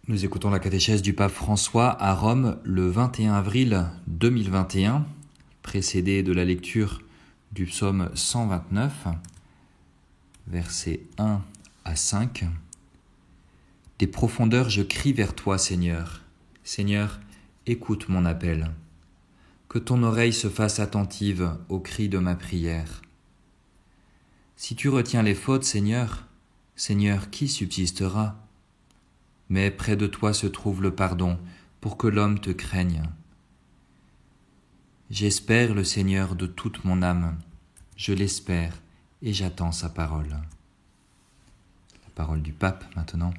Nous écoutons la catéchèse du pape François à Rome le 21 avril 2021, précédée de la lecture du psaume 129, versets 1 à 5. Des profondeurs je crie vers toi, Seigneur. Seigneur, écoute mon appel. Que ton oreille se fasse attentive au cri de ma prière. Si tu retiens les fautes, Seigneur, qui subsistera ? Mais près de toi se trouve le pardon, pour que l'homme te craigne. J'espère le Seigneur de toute mon âme. Je l'espère et j'attends sa parole. La parole du pape maintenant.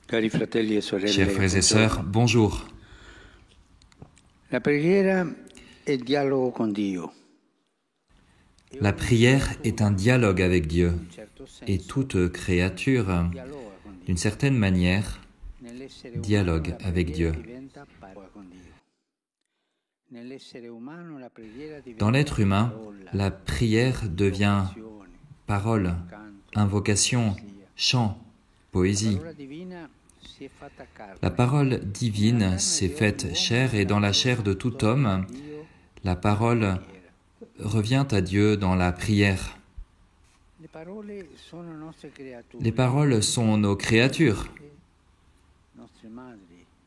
Cari fratelli e sorelle, Chers frères et sœurs, bonjour. La preghiera è dialogo con Dio. La prière est un dialogue avec Dieu, et toute créature, d'une certaine manière, dialogue avec Dieu. Dans l'être humain, la prière devient parole, invocation, chant, poésie. La parole divine s'est faite chair et dans la chair de tout homme, la parole revient à Dieu dans la prière. Les paroles sont nos créatures,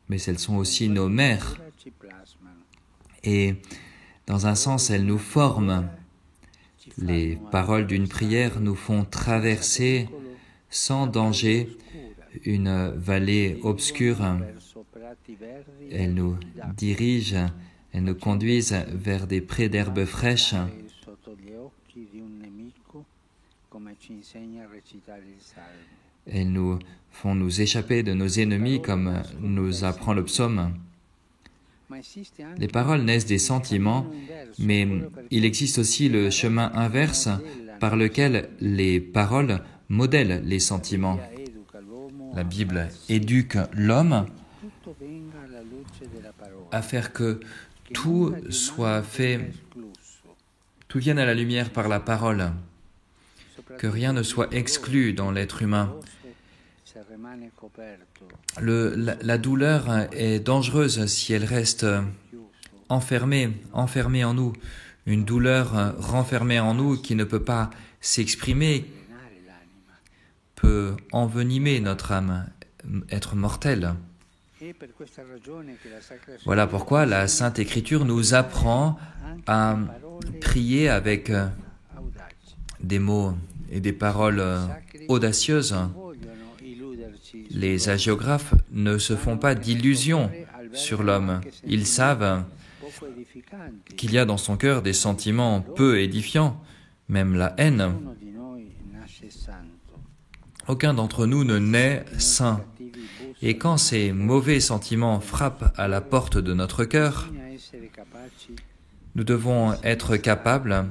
mais elles sont aussi nos mères. Et dans un sens, elles nous forment. Les paroles d'une prière nous font traverser sans danger une vallée obscure. Elles nous dirigent, elles nous conduisent vers des prés d'herbes fraîches. Elles nous font nous échapper de nos ennemis comme nous apprend le psaume. Les paroles naissent des sentiments, mais il existe aussi le chemin inverse par lequel les paroles modèlent les sentiments. La Bible éduque l'homme à faire que tout soit fait, tout vienne à la lumière par la parole, que rien ne soit exclu dans l'être humain. La douleur est dangereuse si elle reste enfermée en nous. Une douleur renfermée en nous qui ne peut pas s'exprimer peut envenimer notre âme, être mortelle. Voilà pourquoi la Sainte Écriture nous apprend à prier avec des mots et des paroles audacieuses. Les hagiographes ne se font pas d'illusions sur l'homme. Ils savent qu'il y a dans son cœur des sentiments peu édifiants, même la haine. Aucun d'entre nous ne naît saint. Et quand ces mauvais sentiments frappent à la porte de notre cœur, nous devons être capables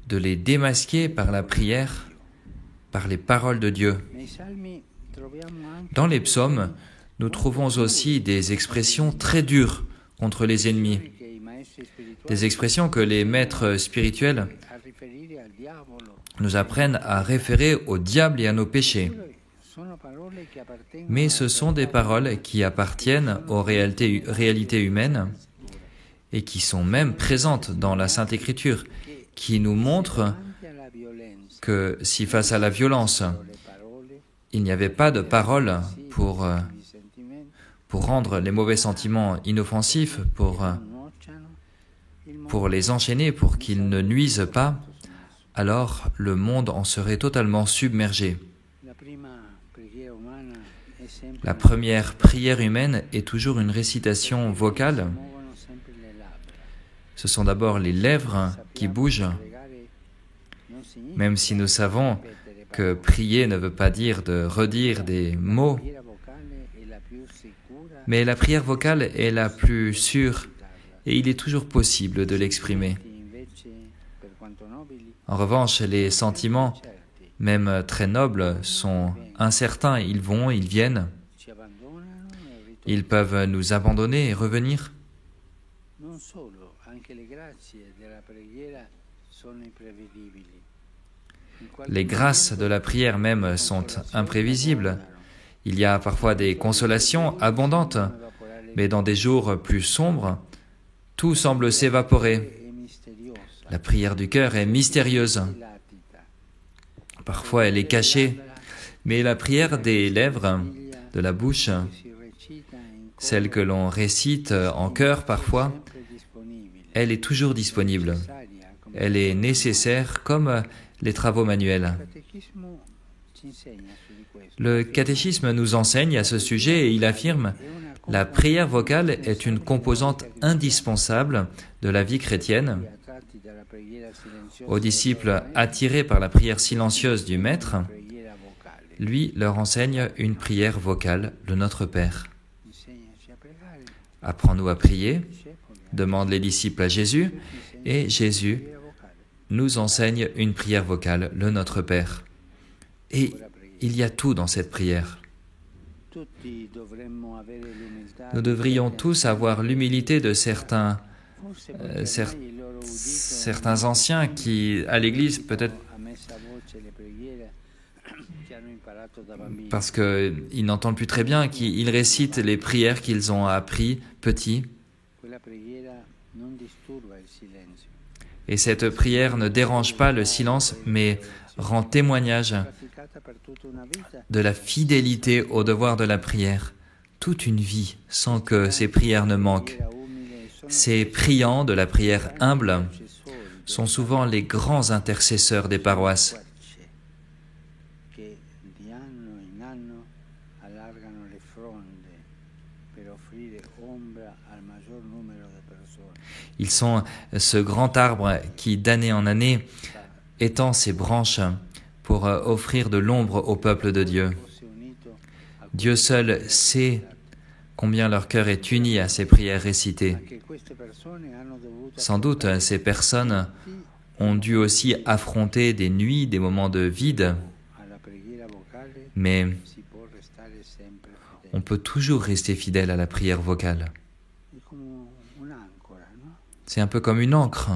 de les démasquer par la prière, par les paroles de Dieu. Dans les psaumes, nous trouvons aussi des expressions très dures contre les ennemis, des expressions que les maîtres spirituels nous apprennent à référer au diable et à nos péchés. Mais ce sont des paroles qui appartiennent aux réalités humaines et qui sont même présentes dans la Sainte Écriture, qui nous montrent que si face à la violence, il n'y avait pas de paroles pour rendre les mauvais sentiments inoffensifs, pour les enchaîner, pour qu'ils ne nuisent pas, alors le monde en serait totalement submergé. La première prière humaine est toujours une récitation vocale. Ce sont d'abord les lèvres qui bougent, même si nous savons que prier ne veut pas dire de redire des mots, mais la prière vocale est la plus sûre et il est toujours possible de l'exprimer. En revanche, les sentiments, même très nobles, sont incertains. Ils vont, ils viennent. Ils peuvent nous abandonner et revenir. Les grâces de la prière même sont imprévisibles. Il y a parfois des consolations abondantes, mais dans des jours plus sombres, tout semble s'évaporer. La prière du cœur est mystérieuse. Parfois elle est cachée, mais la prière des lèvres, de la bouche, celle que l'on récite en chœur parfois, elle est toujours disponible. Elle est nécessaire comme les travaux manuels. Le catéchisme nous enseigne à ce sujet et il affirme « La prière vocale est une composante indispensable de la vie chrétienne. » Aux disciples attirés par la prière silencieuse du Maître, lui leur enseigne une prière vocale, le Notre Père. « Apprends-nous à prier », demandent les disciples à Jésus, et Jésus nous enseigne une prière vocale, le Notre Père. Et il y a tout dans cette prière. Nous devrions tous avoir l'humilité de certains anciens qui, à l'église, peut-être parce qu'ils n'entendent plus très bien, qu'ils récitent les prières qu'ils ont appris petits. Et cette prière ne dérange pas le silence, mais rend témoignage de la fidélité au devoir de la prière, toute une vie sans que ces prières ne manquent. Ces priants de la prière humble sont souvent les grands intercesseurs des paroisses. Ils sont ce grand arbre qui, d'année en année, étend ses branches pour offrir de l'ombre au peuple de Dieu. Dieu seul sait combien leur cœur est uni à ces prières récitées. Sans doute, ces personnes ont dû aussi affronter des nuits, des moments de vide, mais on peut toujours rester fidèle à la prière vocale. C'est un peu comme une ancre.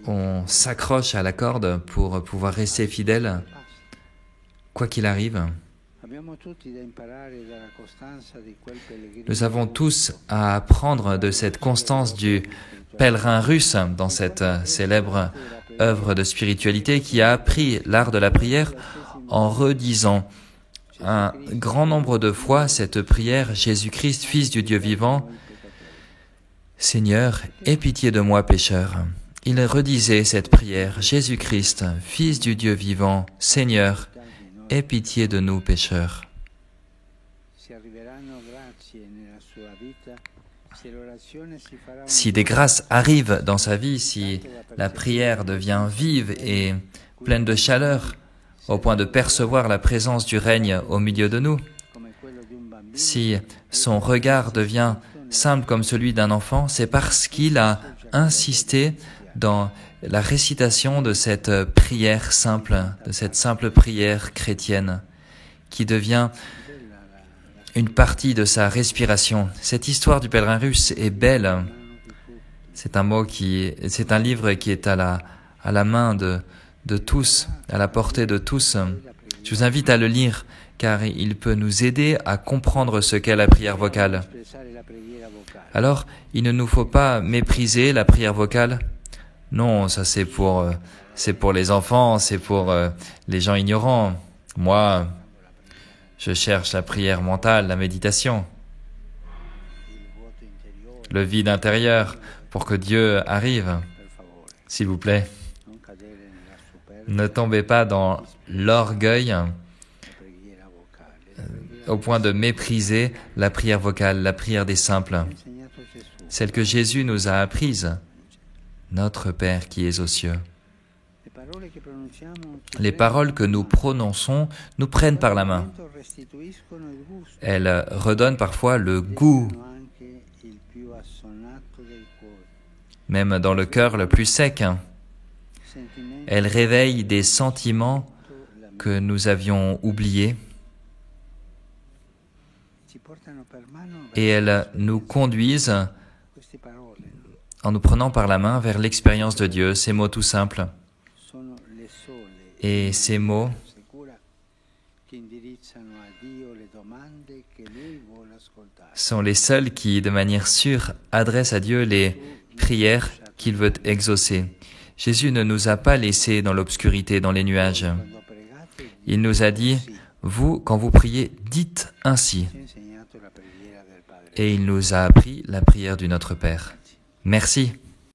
On s'accroche à la corde pour pouvoir rester fidèle, quoi qu'il arrive. Nous avons tous à apprendre de cette constance du pèlerin russe dans cette célèbre œuvre de spiritualité qui a appris l'art de la prière en redisant un grand nombre de fois cette prière « Jésus-Christ, Fils du Dieu vivant, Seigneur, aie pitié de moi, pécheur ». Il redisait cette prière « Jésus-Christ, Fils du Dieu vivant, Seigneur, aie pitié de nous, pécheurs ». Si des grâces arrivent dans sa vie, si la prière devient vive et pleine de chaleur, au point de percevoir la présence du règne au milieu de nous, si son regard devient simple comme celui d'un enfant, c'est parce qu'il a insisté dans la récitation de cette prière simple, de cette simple prière chrétienne, qui devient une partie de sa respiration. Cette histoire du pèlerin russe est belle. C'est un livre qui est à la main de tous, à la portée de tous. Je vous invite à le lire, car il peut nous aider à comprendre ce qu'est la prière vocale. Alors, il ne nous faut pas mépriser la prière vocale. Non, ça c'est pour les enfants, c'est pour les gens ignorants. Moi, je cherche la prière mentale, la méditation, le vide intérieur pour que Dieu arrive. S'il vous plaît, ne tombez pas dans l'orgueil au point de mépriser la prière vocale, la prière des simples, celle que Jésus nous a apprise. Notre Père qui es aux cieux. Les paroles que nous prononçons nous prennent par la main. Elles redonnent parfois le goût, même dans le cœur le plus sec. Elles réveillent des sentiments que nous avions oubliés et elles nous conduisent en nous prenant par la main vers l'expérience de Dieu, ces mots tout simples. Et ces mots sont les seuls qui, de manière sûre, adressent à Dieu les prières qu'il veut exaucer. Jésus ne nous a pas laissés dans l'obscurité, dans les nuages. Il nous a dit, vous, quand vous priez, dites ainsi. Et il nous a appris la prière du Notre Père. Merci.